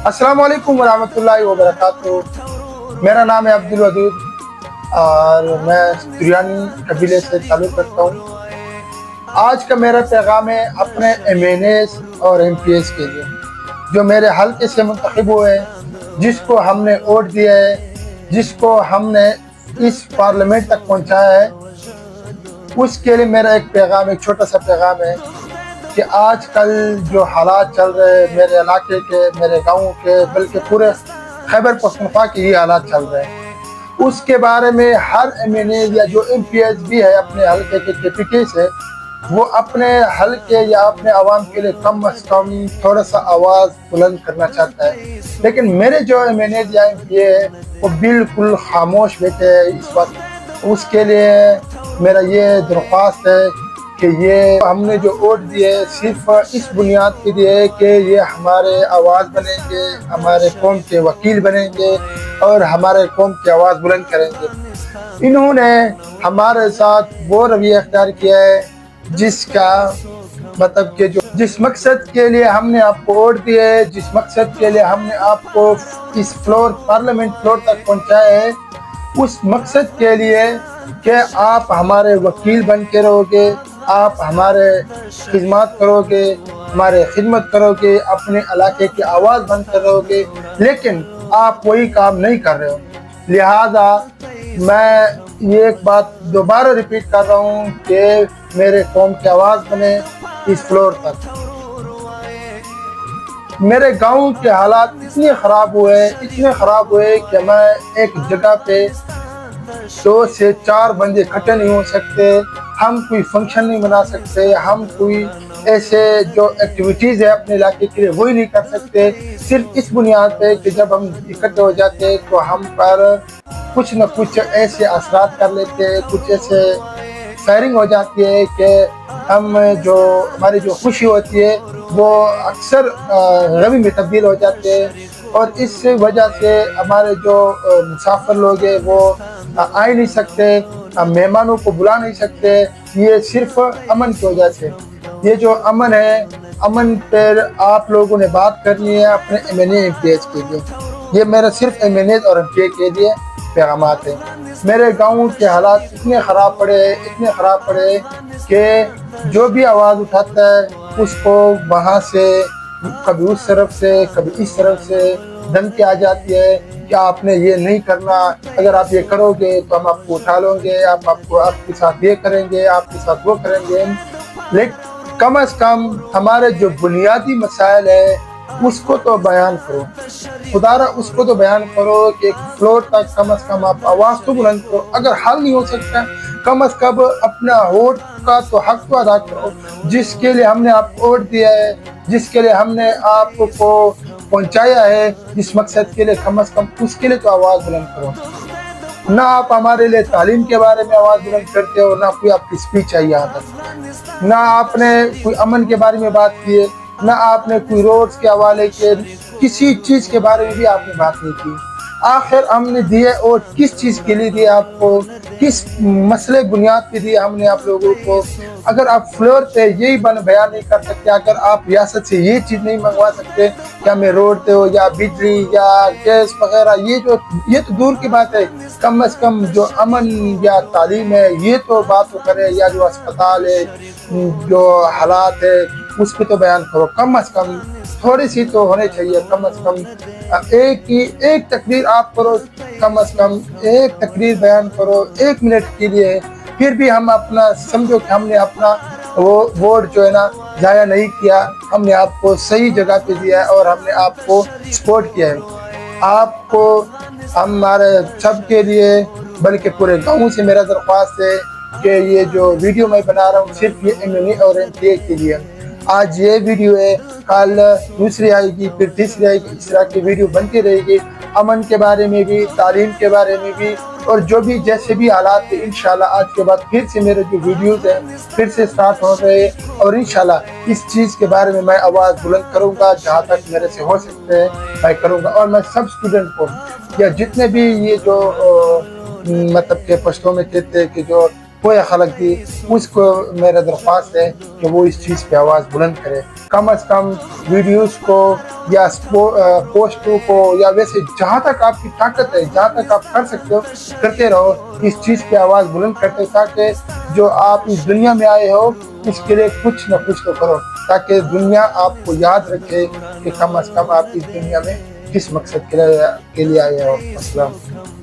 अस्सलाम वालेकुम वरहमतुल्लाहि वबरकातुह। मेरा नाम है अब्दुल वदूद और मैं तुरानी कबीले से ताल्लुक़ रखता हूँ। आज का मेरा पैगाम है अपने एमएनएस और एमपीएस के लिए जो मेरे हल्के से मुंतखब हुए हैं, जिसको हमने वोट दिया है, जिसको हमने इस पार्लियामेंट तक पहुँचाया है। उसके लिए मेरा एक पैगाम, एक छोटा सा पैगाम है कि आजकल जो हालात चल रहे हैं मेरे इलाके के, मेरे गाँव के, बल्कि पूरे खैबर पख्तूनख्वा के ये हालात चल रहे हैं, उसके बारे में हर एमएनए या जो एमपीएस भी है अपने हल्के के केपीके से, वो अपने हल्के या अपने आवाम के लिए कम अज़ कम थोड़ा सा आवाज़ बुलंद करना चाहता है। लेकिन मेरे जो एमएनए या एमपीए है वो बिल्कुल खामोश बैठे हैं इस वक्त। उसके लिए मेरा ये दरख्वास्त है कि ये हमने जो वोट दिए सिर्फ इस बुनियाद पे दिए कि ये हमारे आवाज़ बनेंगे, हमारे कौम के वकील बनेंगे और हमारे कौम की आवाज़ बुलंद करेंगे। इन्होंने हमारे साथ वो रवैया अख्तियार किया है जिसका मतलब कि जो जिस मकसद के लिए हमने आपको वोट दिए, जिस मकसद के लिए हमने आपको इस पार्लियामेंट फ्लोर तक पहुँचाया है, उस मकसद के लिए कि आप हमारे वकील बन के रहोगे, आप हमारे खिदमत करोगे, हमारे खिदमत करोगे, अपने इलाके की आवाज़ बनकर रहोगे, लेकिन आप वही काम नहीं कर रहे हो। लिहाजा मैं ये एक बात दोबारा रिपीट कर रहा हूँ कि मेरे कौम की आवाज़ बने इस फ्लोर तक। मेरे गांव के हालात इतने ख़राब हुए कि मैं एक जगह पे 2 से 4 बंदे इकट्ठे नहीं हो सकते, हम कोई फंक्शन नहीं बना सकते, हम कोई ऐसे जो एक्टिविटीज़ है अपने इलाके के लिए वही नहीं कर सकते, सिर्फ इस बुनियाद पे कि जब हम इकट्ठे हो जाते हैं तो हम पर कुछ न कुछ ऐसे असरात कर लेते हैं, कुछ ऐसे फायरिंग हो जाती है कि हम जो हमारी जो खुशी होती है वो अक्सर गमी में तब्दील हो जाते हैं। और इस वजह से हमारे जो मुसाफिर लोग हैं वो आ ही नहीं सकते, मेहमानों को बुला नहीं सकते। ये सिर्फ अमन की वजह से। ये जो अमन है, अमन पर आप लोगों ने बात करनी है अपने एमएनए एमपीएस के लिए। ये मेरा सिर्फ एमएनए और एमपीए के लिए पैगामात है। मेरे गाँव के हालात इतने ख़राब पड़े कि जो भी आवाज़ उठाता है उसको वहाँ से कभी उस तरफ से कभी इस तरफ से धमकी आ जाती है कि आपने ये नहीं करना, अगर आप ये करोगे तो हम आपको उठा लेंगे, आपके साथ ये करेंगे, आपके साथ वो करेंगे। लेकिन कम अज़ कम हमारे जो बुनियादी मसाइल है उसको तो बयान करो, खुदारा उसको तो बयान करो कि एक फ्लोर तक कम अज़ कम आप आवाज़ तो बुलंद करो। अगर हल नहीं हो सकता, कम अज़ कम अपना वोट का तो हक तो अदा करो, जिसके लिए हमने आपको वोट दिया है, जिसके लिए हमने आपको पहुंचाया है, जिस मकसद के लिए, कम अज़ कम उसके लिए तो आवाज़ बुलंद करो। ना आप हमारे लिए तालीम के बारे में आवाज़ बुलंद करते हो, ना कोई आपकी स्पीच आई यहाँ तक, ना आपने कोई अमन के बारे में बात की है, ना आपने कोई रोड्स के हवाले के किसी चीज़ के बारे में भी आपने बात नहीं की। आखिर हमने दिए और किस चीज़ के लिए दिए आपको, किस मसले बुनियाद पे दिए हमने आप लोगों को। अगर आप फ्लोर पे यही बयान नहीं कर सकते, अगर आप रियासत से ये चीज़ नहीं मंगवा सकते कि हमें रोड दो या बिजली या गैस वगैरह, ये तो दूर की बात है। कम अज़ कम जो अमन या तालीम है ये तो बात तो करे, या जो अस्पताल है, जो हालात है उस पर तो बयान करो। कम अज़ कम थोड़ी सी तो होने चाहिए। कम अज़ कम एक तकरीर आप करो, कम अज़ कम एक तकरीर बयान करो 1 मिनट के लिए, फिर भी हम अपना समझो कि हमने अपना वो वोट जो है ना ज़ाया नहीं किया, हमने आपको सही जगह पे दिया है और हमने आपको सपोर्ट किया है। आपको हमारे सब के लिए, बल्कि पूरे गाँव से मेरा दरख्वास्त है कि ये जो वीडियो मैं बना रहा हूँ सिर्फ ये एमएनए और एमपीए के लिए। आज ये वीडियो है, कल दूसरी आएगी, फिर तीसरी आएगी, इस तरह की वीडियो बनती रहेगी, अमन के बारे में भी, तालीम के बारे में भी, और जो भी जैसे भी हालात है। इंशाल्लाह आज के बाद फिर से मेरे जो वीडियोज़ हैं फिर से स्टार्ट हो रहे हैं और इंशाल्लाह इस चीज़ के बारे में मैं आवाज़ बुलंद करूँगा, जहाँ तक मेरे से हो सकते हैं मैं करूँगा। और मैं सब स्टूडेंट को या जितने भी ये जो मतलब के पश्तों में कहते हैं कि जो کوئی خلق دی، اس کو میرا درخواست ہے کہ وہ اس چیز پہ آواز بلند کرے، کم از کم ویڈیوز کو یا پوسٹوں کو یا ویسے جہاں تک آپ کی طاقت ہے، جہاں تک آپ کر سکتے ہو کرتے رہو، اس چیز پہ آواز بلند کرتے، تاکہ جو آپ اس دنیا میں آئے ہو اس کے لیے کچھ نہ کچھ تو کرو، تاکہ دنیا آپ کو یاد رکھے کہ کم از کم آپ اس دنیا میں کس مقصد کے لیے آئے ہو۔ السلام علیکم۔